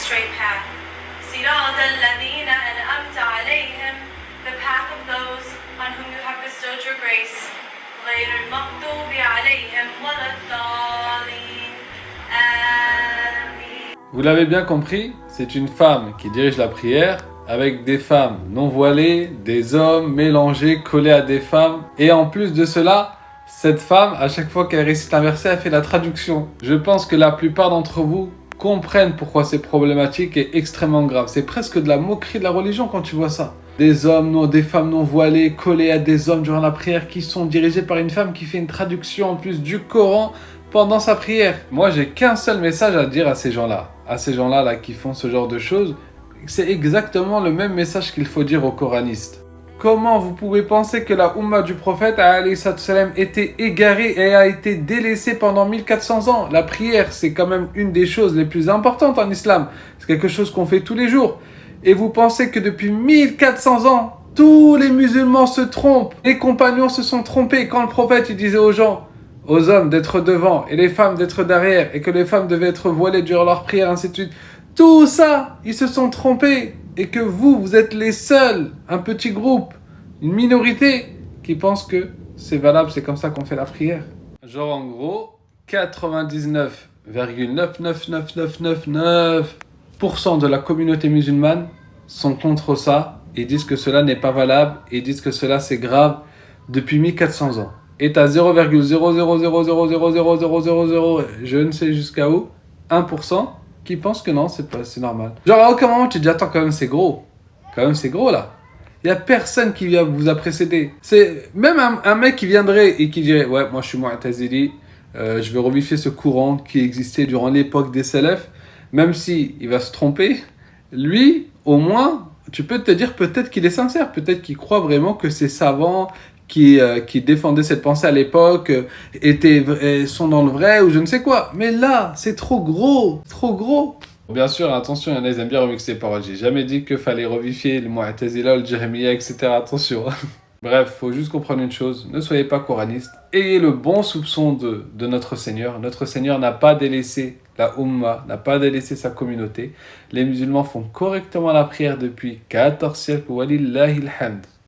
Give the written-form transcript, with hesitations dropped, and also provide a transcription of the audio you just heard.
straight path. صراط الذين أنعمت عليهم, the path of those on whom you have bestowed your grace. غير المغضوب عليهم ولا الضالين. آمين. Vous l'avez bien compris, c'est une femme qui dirige la prière avec des femmes non voilées, des hommes mélangés, collés à des femmes. Et en plus de cela, cette femme, à chaque fois qu'elle récite un verset, elle fait la traduction. Je pense que la plupart d'entre vous comprennent pourquoi c'est problématique et extrêmement grave. C'est presque de la moquerie de la religion quand tu vois ça. Des femmes non voilées collées à des hommes durant la prière qui sont dirigées par une femme qui fait une traduction en plus du Coran pendant sa prière. Moi, j'ai qu'un seul message à dire à ces gens-là. À ces gens-là là, qui font ce genre de choses. C'est exactement le même message qu'il faut dire aux coranistes. Comment vous pouvez penser que la Ummah du prophète a été égarée et a été délaissée pendant 1400 ans? La prière, c'est quand même une des choses les plus importantes en islam. C'est quelque chose qu'on fait tous les jours. Et vous pensez que depuis 1400 ans, tous les musulmans se trompent. Les compagnons se sont trompés quand le prophète il disait aux gens, aux hommes d'être devant et les femmes d'être derrière et que les femmes devaient être voilées durant leur prière, ainsi de suite. Tout ça, ils se sont trompés. Et que vous êtes les seuls, un petit groupe, une minorité qui pense que c'est valable, c'est comme ça qu'on fait la prière. Genre en gros, 99,99999% de la communauté musulmane sont contre ça et disent que cela n'est pas valable et disent que cela c'est grave depuis 1400 ans. Et t'as 0,000000000, je ne sais jusqu'à où, 1%, qui pensent que non, c'est normal. Genre à aucun moment tu te dis attends, quand même c'est gros. Quand même c'est gros là. Il n'y a personne qui vous a précédé. C'est même un mec qui viendrait et qui dirait ouais, moi je suis Mu'tazili, je vais revivifier ce courant qui existait durant l'époque des salafs, même si il va se tromper, lui au moins tu peux te dire peut-être qu'il est sincère, peut-être qu'il croit vraiment que ces savants qui défendaient cette pensée à l'époque sont dans le vrai ou je ne sais quoi. Mais là, c'est trop gros, trop gros. Bien sûr, attention, il y en a qui aiment bien remixer les paroles. J'ai jamais dit qu'il fallait revivifier le Mu'tazila, le Jahmiya, etc. Attention. Bref, faut juste comprendre une chose, ne soyez pas coraniste. Ayez le bon soupçon de notre Seigneur. Notre Seigneur n'a pas délaissé la Ummah, n'a pas délaissé sa communauté. Les musulmans font correctement la prière depuis 14 siècles. Walillahil hamd.